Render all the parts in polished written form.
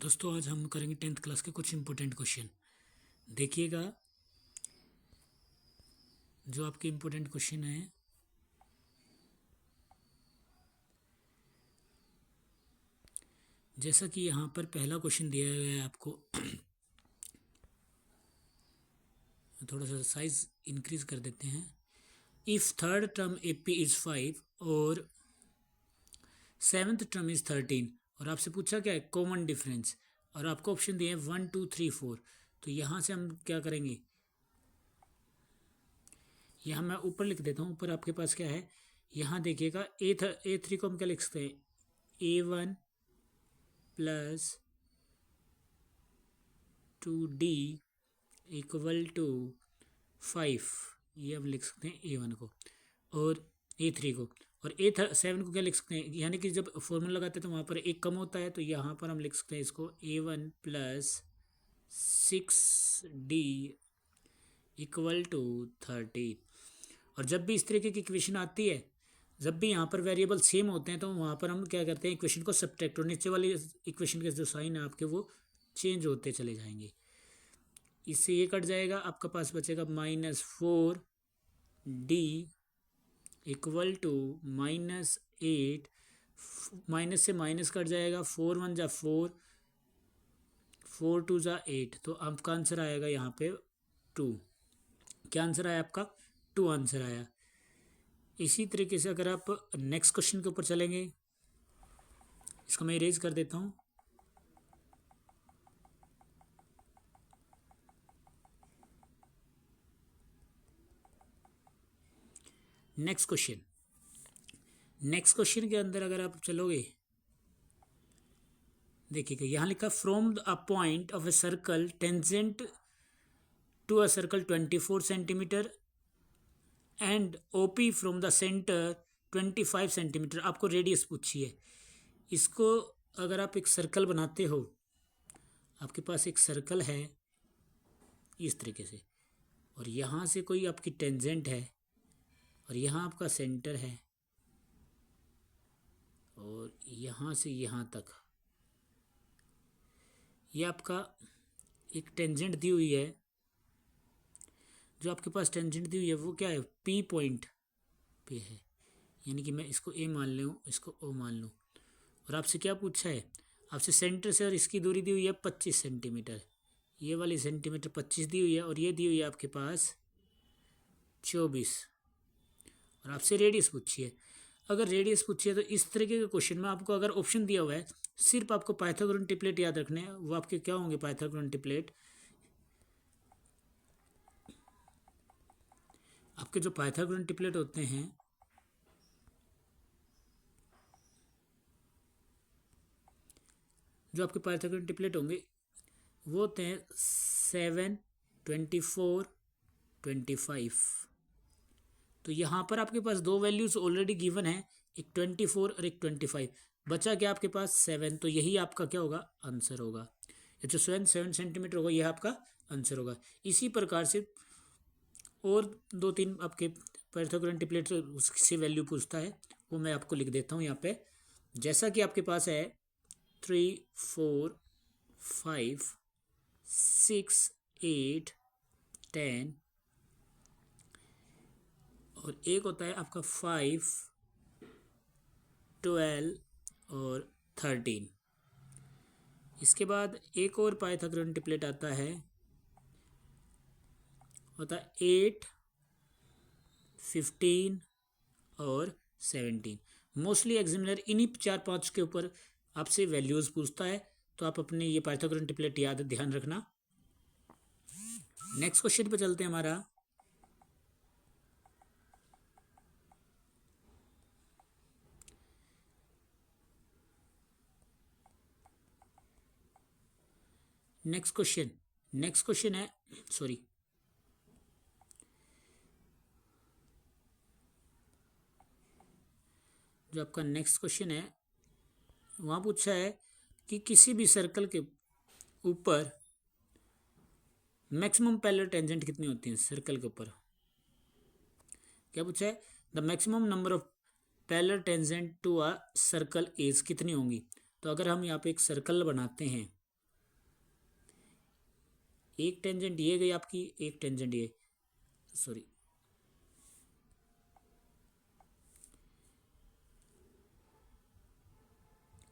दोस्तों आज हम करेंगे 10th क्लास के कुछ इंपॉर्टेंट क्वेश्चन। देखिएगा जो आपके इंपॉर्टेंट क्वेश्चन है। जैसा कि यहाँ पर पहला क्वेश्चन दिया गया है आपको थोड़ा सा साइज इंक्रीज कर देते हैं। If third term AP is 5 और सेवन्थ टर्म इज 13 और आपसे पूछा क्या है कॉमन डिफरेंस, और आपको ऑप्शन दिए हैं 1 2 3 4। तो यहाँ से हम क्या करेंगे, यहाँ मैं ऊपर लिख देता हूँ। ऊपर आपके पास क्या है, यहाँ देखिएगा A3 को हम क्या लिख सकते हैं, A1 plus 2D equal to 5, ये हम लिख सकते हैं A1 को, और A3 को, और A7 को क्या लिख सकते हैं, यानी कि जब फॉर्मूला लगाते हैं तो वहाँ पर एक कम होता है, तो यहाँ पर हम लिख सकते हैं इसको A1 plus 6D equal to 30। और जब भी इस तरीके की इक्वेशन आती है, जब भी यहाँ पर वेरिएबल सेम होते हैं, तो वहाँ पर हम क्या करते हैं, इक्वेशन को सब्ट्रैक्ट, और नीचे वाली इक्वेशन के जो साइन है आपके वो चेंज होते चले जाएंगे। इससे ये कट जाएगा, आपका पास बचेगा -4D इक्वल टू -8। माइनस से माइनस कट जाएगा, 4 1 जा 4, 4 2 जा 8, तो आपका आंसर आएगा यहाँ पे 2। क्या आंसर आया आपका, 2 आंसर आया। इसी तरीके से अगर आप नेक्स्ट क्वेश्चन के ऊपर चलेंगे, इसको मैं इरेज कर देता हूँ। नेक्स्ट क्वेश्चन के अंदर अगर आप चलोगे, देखिएगा यहाँ लिखा from a point of a circle tangent to a circle 24 centimetre and OP from the centre 25 centimetre. आपको रेडियस पूछी है। इसको अगर आप एक सर्कल बनाते हो, आपके पास एक सर्कल है इस तरीके से, और यहाँ से कोई आपकी टेंजेंट है, और यहाँ आपका सेंटर है, और यहाँ से यहाँ तक ये आपका एक टेंजेंट दी हुई है। जो आपके पास टेंजेंट दी हुई है वो क्या है, पी पॉइंट पे है, यानी कि मैं इसको ए मान लूँ, इसको ओ मान लूँ। और आपसे क्या पूछा है, आपसे सेंटर से और इसकी दूरी दी हुई है 25 सेंटीमीटर, ये वाली सेंटीमीटर 25 दी हुई है, और ये दी हुई है आपके पास 24, और आपसे रेडियस पूछी है। अगर रेडियस पूछी है तो इस तरीके के क्वेश्चन में आपको अगर ऑप्शन दिया हुआ है, सिर्फ आपको पाइथागोरन ट्रिपलेट याद रखने हैं। वो आपके क्या होंगे, पाइथागोरन ट्रिपलेट, आपके जो पाइथागोरन ट्रिपलेट होते हैं जो आपके पाइथागोरन ट्रिपलेट होंगे वो होते हैं 7 24 25। तो यहाँ पर आपके पास दो वैल्यूज ऑलरेडी गिवन है, एक 24 और एक 25। बचा क्या आपके पास 7, तो यही आपका क्या होगा, आंसर होगा। ये जो 7 सेंटीमीटर होगा यह आपका आंसर होगा। इसी प्रकार से और 2 3 आपके पाइथागोरन ट्रिपलेट उससे वैल्यू पूछता है, वो मैं आपको लिख देता हूँ यहाँ पे। जैसा कि आपके पास है 3 4 5 6 8 10, और एक होता है आपका 5 12 और 13। इसके बाद एक और पाइथागोरन ट्रिपलेट आता है, होता है 8 15 और 17। मोस्टली एग्जामिनर इन्हीं 4 5 के ऊपर आपसे वैल्यूज पूछता है, तो आप अपने ये पाइथागोरन ट्रिपलेट याद ध्यान रखना। नेक्स्ट क्वेश्चन पे चलते हैं हमारा। नेक्स्ट क्वेश्चन है, सॉरी, जो आपका नेक्स्ट क्वेश्चन है वहाँ पूछा है कि किसी भी सर्कल के ऊपर मैक्सिमम पैरेलल टेंजेंट कितनी होती है। सर्कल के ऊपर क्या पूछा है, the maximum number of parallel tangent to a circle is, कितनी होंगी। तो अगर हम यहाँ पे एक सर्कल बनाते हैं, एक टेंजेंट ये गई आपकी, एक टेंजेंट ये, सॉरी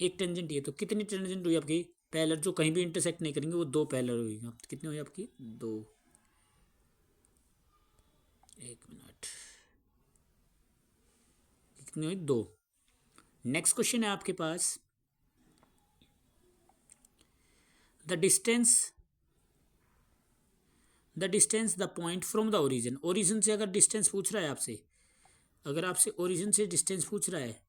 एक टेंजेंट ये, तो कितनी टेंजेंट हुई आपकी? पैरेलल जो कहीं भी इंटरसेक्ट नहीं करेंगे वो दो पैरेलल हुई। अब कितनी हुई आपकी? दो। एक मिनट, कितनी हुई? दो। नेक्स्ट क्वेश्चन है आपके पास, the distance the point from the origin. Origin से अगर डिस्टेंस पूछ रहा है आपसे, अगर आपसे ओरिजिन से डिस्टेंस पूछ रहा है,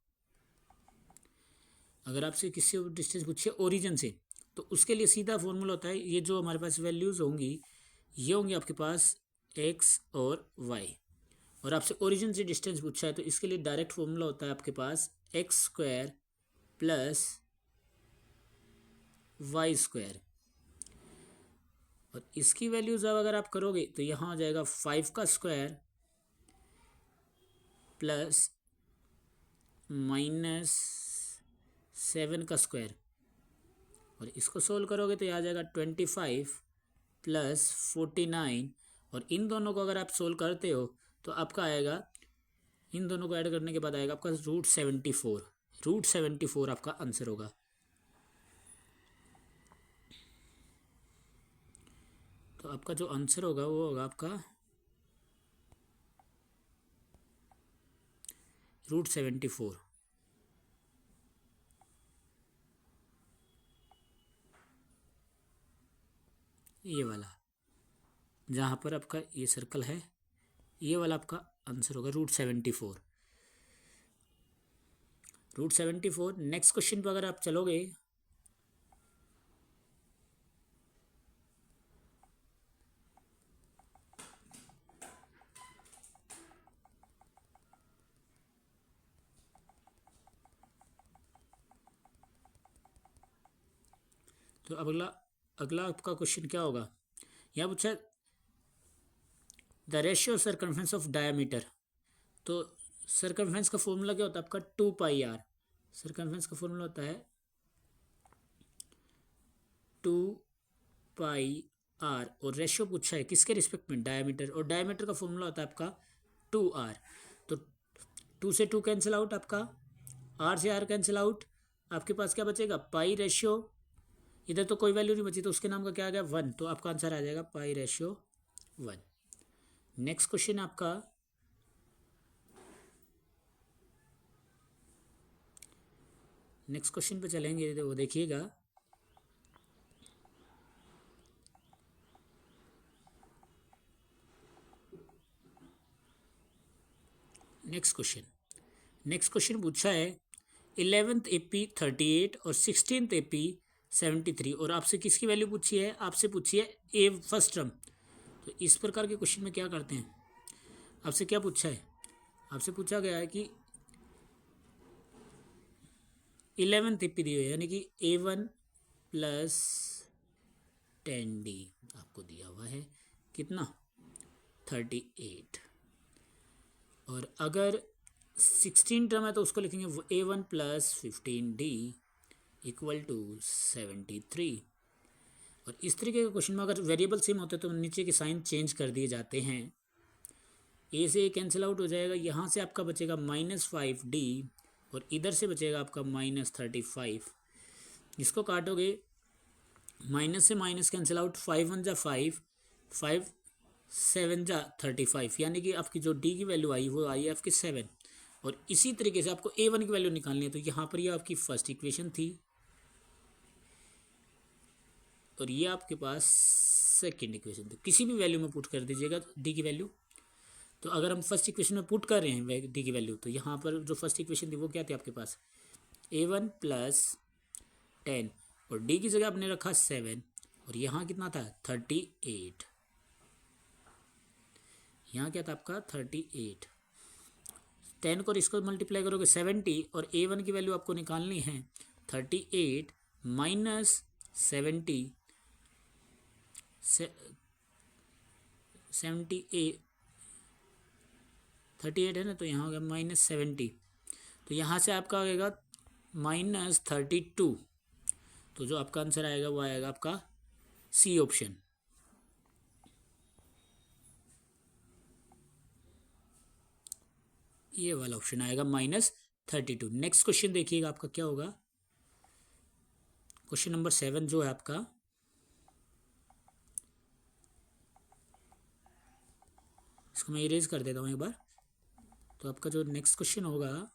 अगर आपसे किसी डिस्टेंस पूछे ओरिजिन से, तो उसके लिए सीधा फॉर्मूला होता है, ये जो हमारे पास वैल्यूज़ होंगी ये होंगी आपके पास एक्स और वाई। और आपसे ओरिजिन से डिस्टेंस पूछा है तो इसके लिए डायरेक्ट फॉर्मूला होता है आपके पास x square plus y square. और इसकी वैल्यूज अब अगर आप करोगे तो यहाँ आ जाएगा 5 का स्क्वायर प्लस -7 का स्क्वायर। और इसको सोल्व करोगे तो ये आ जाएगा 25 प्लस 49। और इन दोनों को अगर आप सोल्व करते हो तो आपका आएगा, इन दोनों को ऐड करने के बाद आएगा आपका √74। √74 आपका आंसर होगा। तो आपका जो आंसर होगा वो होगा आपका √74। ये वाला जहाँ पर आपका ये सर्कल है, ये वाला आपका आंसर होगा √74। √74। नेक्स्ट क्वेश्चन पर अगर आप चलोगे, तो अगला अगला आपका क्वेश्चन क्या होगा? यहाँ पूछा the ratio circumference of diameter. तो सर्कमफ्रेंस का फॉर्मूला क्या होता है आपका? 2πr। सर्कमफ्रेंस का फॉर्मूला होता है 2πr। और रेशियो पूछा है किसके रिस्पेक्ट में? डायमीटर। और डायमीटर का फॉर्मूला होता है आपका 2r। तो 2 से 2 कैंसिल आउट, आपका r से r कैंसिल आउट, आपके पास क्या बचेगा? पाई रेशियो, इधर तो कोई वैल्यू नहीं बची तो उसके नाम का क्या आ गया? 1। तो आपका आंसर आ जाएगा पाई रेशियो 1। नेक्स्ट क्वेश्चन आपका, नेक्स्ट क्वेश्चन पे चलेंगे तो वो देखिएगा, नेक्स्ट क्वेश्चन पूछा है 11th AP 38 और 16th AP 73। और आपसे किसकी वैल्यू पूछी है? आपसे पूछी है ए फर्स्ट टर्म। तो इस प्रकार के क्वेश्चन में क्या करते हैं, आपसे क्या पूछा है? आपसे पूछा गया है कि 11th AP दी हुई है, यानी कि A1 प्लस 10D आपको दिया हुआ है, कितना? 38। और अगर 16 टर्म है तो उसको लिखेंगे A1 plus 15D equal to 73। और इस तरीके के क्वेश्चन में अगर वेरिएबल सेम होते हैं तो नीचे के साइन चेंज कर दिए जाते हैं। ए से कैंसिल आउट हो जाएगा, यहाँ से आपका बचेगा -5D और इधर से बचेगा आपका -35। इसको काटोगे, माइनस से माइनस कैंसिल आउट, 5 1 जा 5, 5 7 जा 35, यानी कि आपकी जो डी की वैल्यू आई वो आई आपकी 7। और इसी तरीके से आपको A1 की वैल्यू निकालनी है। तो यहाँ पर ये आपकी फर्स्ट इक्वेशन थी और ये आपके पास सेकेंड इक्वेशन थी। किसी भी वैल्यू में पुट कर दीजिएगा डी की वैल्यू। तो अगर हम फर्स्ट इक्वेशन में पुट कर रहे हैं डी की वैल्यू, तो यहाँ पर जो फर्स्ट इक्वेशन थी वो क्या थी आपके पास? A1 प्लस 10 और डी की जगह आपने रखा 7 और यहाँ कितना था? 38। यहाँ क्या था आपका? 38। 10 को इसको मल्टीप्लाई करोगे 70 और A1 की वैल्यू आपको निकालनी है 38 माइनस 70 38 है ना, तो यहाँ हो गया -70। तो यहाँ से आपका आएगा -32। तो जो आपका आंसर आएगा वो आएगा आपका सी ऑप्शन। ये वाला ऑप्शन आएगा -32। नेक्स्ट क्वेश्चन देखिएगा आपका क्या होगा। क्वेश्चन नंबर 7 जो है आपका, इसको मैं इरेज कर देता हूँ एक बार। तो आपका जो नेक्स्ट क्वेश्चन होगा,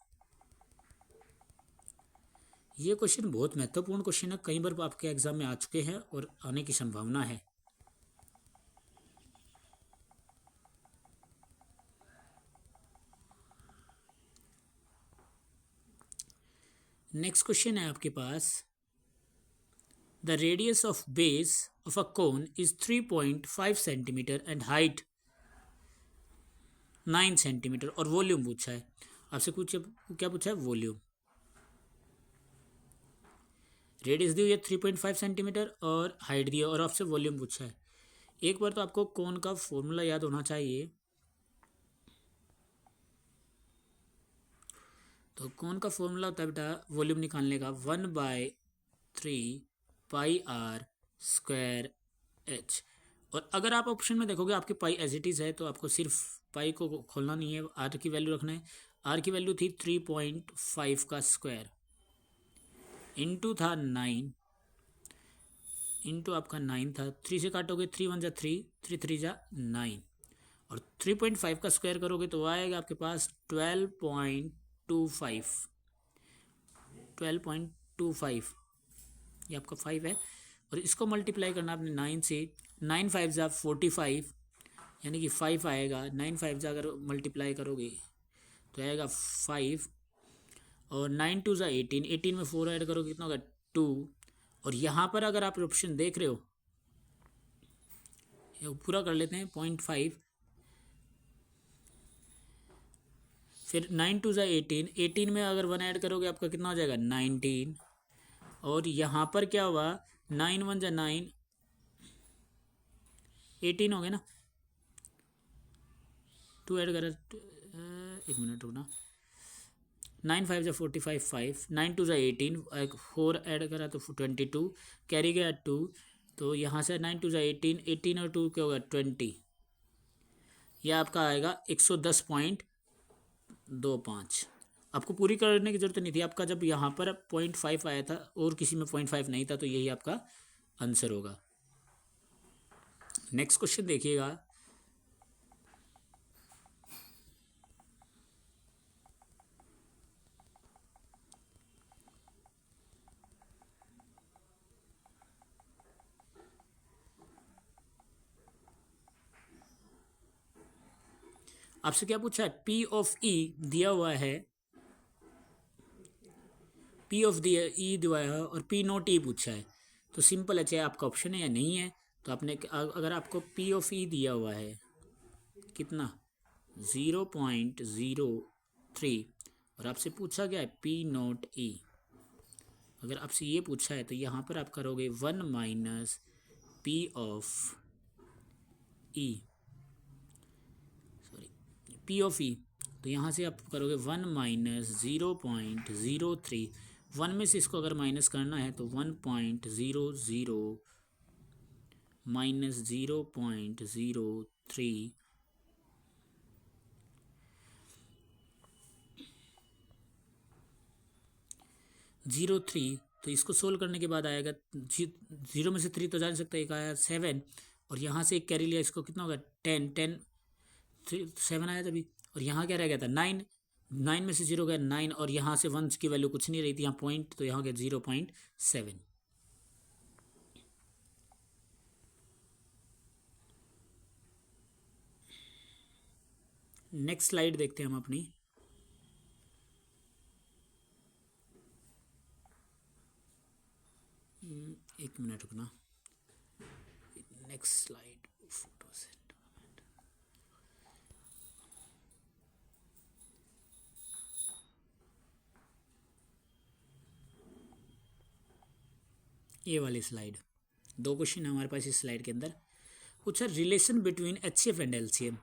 ये क्वेश्चन बहुत महत्वपूर्ण क्वेश्चन है, कई बार आपके एग्जाम में आ चुके हैं और आने की संभावना है। नेक्स्ट क्वेश्चन है आपके पास, the radius of base of a cone is 3.5 centimetre and height 9 centimetre और वॉल्यूम पूछा है आपसे। कुछ क्या पूछा है? वॉल्यूम। रेडियस दी हुई है 3.5 सेंटीमीटर और हाइट दी है और आपसे वॉल्यूम पूछा है। एक बार तो आपको कोन का फॉर्मूला याद होना चाहिए। तो कोन का फॉर्मूला होता है बेटा वॉल्यूम निकालने का 1/3 πr² h। और अगर आप ऑप्शन में देखोगे आपके पाई एज इट इज़ है, तो आपको सिर्फ पाई को खोलना नहीं है, आर की वैल्यू रखना है। आर की वैल्यू थी 3.5 का स्क्वायर, इंटू था 9, इंटू आपका 9 था। 3 से काटोगे 3 1 जा 3, 3 3 जा 9, और 3.5 का स्क्वायर करोगे तो आएगा आपके पास 12.25। 12.25 ये आपका 5 है, और इसको मल्टीप्लाई करना आपने 9 से। 9 5 जा 45, यानी कि 5 आएगा। 9 5 जा अगर मल्टीप्लाई करोगे तो आएगा 5, और 9 2 जा 18, 18 में 4 ऐड करोगे कितना होगा 2। और यहाँ पर अगर आप ऑप्शन देख रहे हो, ये पूरा कर लेते हैं 0.5, फिर 9 2 जा 18, 18 में अगर 1 ऐड करोगे आपका कितना हो जाएगा 19। और यहाँ पर क्या हुआ 9 1 जा 9, 18 हो गया ना। 2 ऐड करा, एक मिनट रुकना। 9 5 जा 45, 5 9 2 जा 18, 4 ऐड करा तो 22, कैरी गया 2। तो यहाँ से 9 2 जा 18, 18 और 2 क्या होगा 20। यह आपका आएगा 110.25। आपको पूरी करने की जरूरत नहीं थी, आपका जब यहाँ पर 0.5 आया था और किसी में 0.5 नहीं था, तो यही आपका आंसर होगा। नेक्स्ट क्वेश्चन देखिएगा, आपसे क्या पूछा है? P ऑफ E दिया हुआ है, P ऑफ E दिया है और P नॉट E पूछा है। तो सिंपल है, चाहे आपका ऑप्शन है या नहीं है। तो आपने अगर आपको P ऑफ E दिया हुआ है कितना 0.03, और आपसे पूछा गया है P नॉट E, अगर आपसे ये पूछा है तो यहाँ पर आप करोगे 1 minus P of E, sorry P of E। तो यहाँ से आप करोगे 1 माइनस 0.03, 1 में से इसको अगर माइनस करना है तो 1.00 माइनस 0.03, जीरो थ्री। तो इसको सोल्व करने के बाद आएगा 0 में से 3 तो जा नहीं सकता, एक आया 7, और यहाँ से एक कैरी लिया, इसको कितना होगा 10, 10 7 आया तभी। और यहाँ क्या रह गया था 9, 9 में से 0 गया 9, और यहाँ से 1 की वैल्यू कुछ नहीं रही थी, यहाँ पॉइंट, तो यहाँ गया 0.7। नेक्स्ट स्लाइड देखते हैं हम अपनी। एक मिनट रुकना, नेक्स्ट स्लाइड फोटो से। ये वाली स्लाइड, 2 क्वेश्चन है हमारे पास इस स्लाइड के अंदर। पूछा relation between HCF and LCM।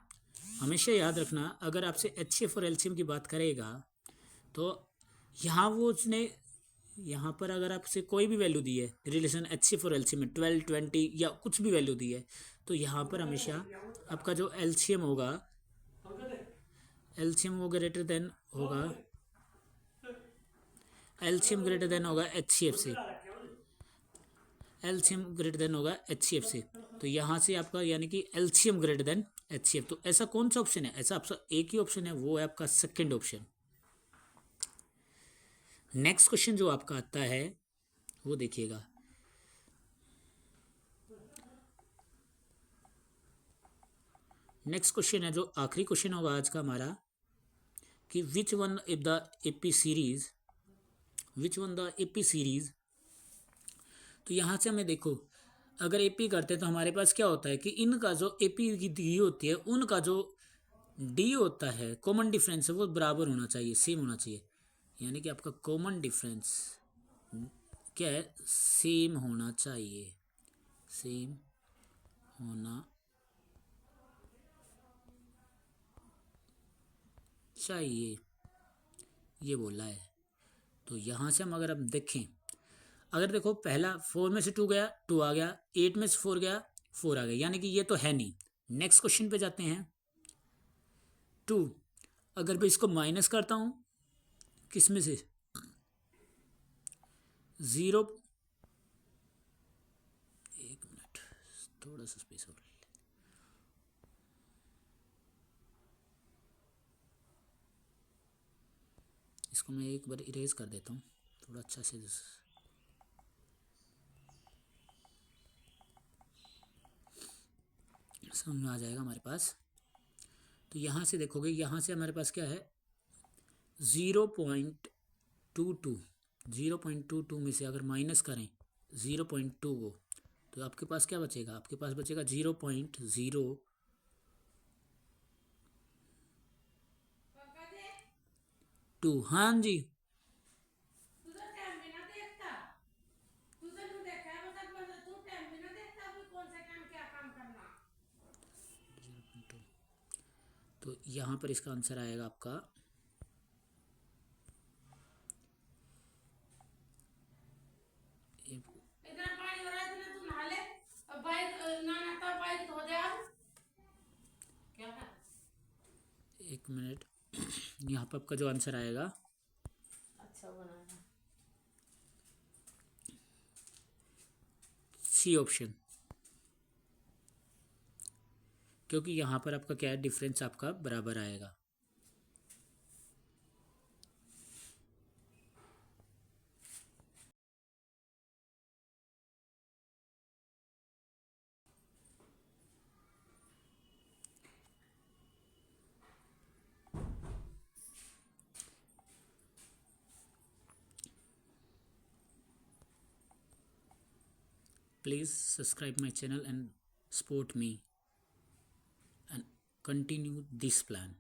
हमेशा याद रखना, अगर आपसे HCF और LCM की बात करेगा तो यहाँ वो उसने यहाँ पर अगर आपसे कोई भी वैल्यू दी है, रिलेशन HCF और LCM में 12 20 या कुछ भी वैल्यू दी है, तो यहाँ पर हमेशा आपका जो LCM होगा एलसीएम वो ग्रेटर देन होगा, एलसीएम ग्रेटर देन होगा एचसीएफ से, एलसीएम ग्रेटर देन होगा एचसीएफ से। तो यहाँ से आपका यानी कि एलसीएम ग्रेटर देन एचसीएफ। तो ऐसा कौन सा ऑप्शन है? ऐसा आपका एक ही ऑप्शन है, वो है आपका सेकंड ऑप्शन। नेक्स्ट क्वेश्चन जो आपका आता है वो देखिएगा, नेक्स्ट क्वेश्चन है जो आखिरी क्वेश्चन होगा आज का हमारा, कि which one if the AP series, which one the AP series. तो यहाँ से हमें देखो, अगर एपी करते हैं तो हमारे पास क्या होता है कि इनका जो एपी की डी होती है उनका जो डी होता है, कॉमन डिफरेंस है, वो बराबर होना चाहिए, सेम होना चाहिए। यानी कि आपका कॉमन डिफरेंस क्या है? सेम होना चाहिए, सेम होना चाहिए, ये बोला है। तो यहाँ से हम अगर अब देखें, अगर देखो पहला 4 में से 2 गया 2 आ गया, 8 में से 4 गया 4 आ गया, यानी कि ये तो है नहीं। नेक्स्ट क्वेश्चन पे जाते हैं। 2 अगर मैं इसको माइनस करता हूँ किस में से, 0, एक मिनट थोड़ा सा स्पेस और, इसको मैं एक बार इरेज कर देता हूँ थोड़ा अच्छा से समझ में आ जाएगा हमारे पास। तो यहाँ से देखोगे, यहाँ से हमारे पास क्या है, 0.22, 0.22 में से अगर माइनस करें 0.2 को, तो आपके पास क्या बचेगा? आपके पास बचेगा 0.02। हाँ जी, तो यहाँ पर इसका आंसर आएगा आपका एक मिनट, यहाँ पर आपका जो आंसर आएगा सी ऑप्शन, क्योंकि यहाँ पर आपका क्या है, डिफरेंस आपका बराबर आएगा। Please subscribe my channel and support me and continue this plan.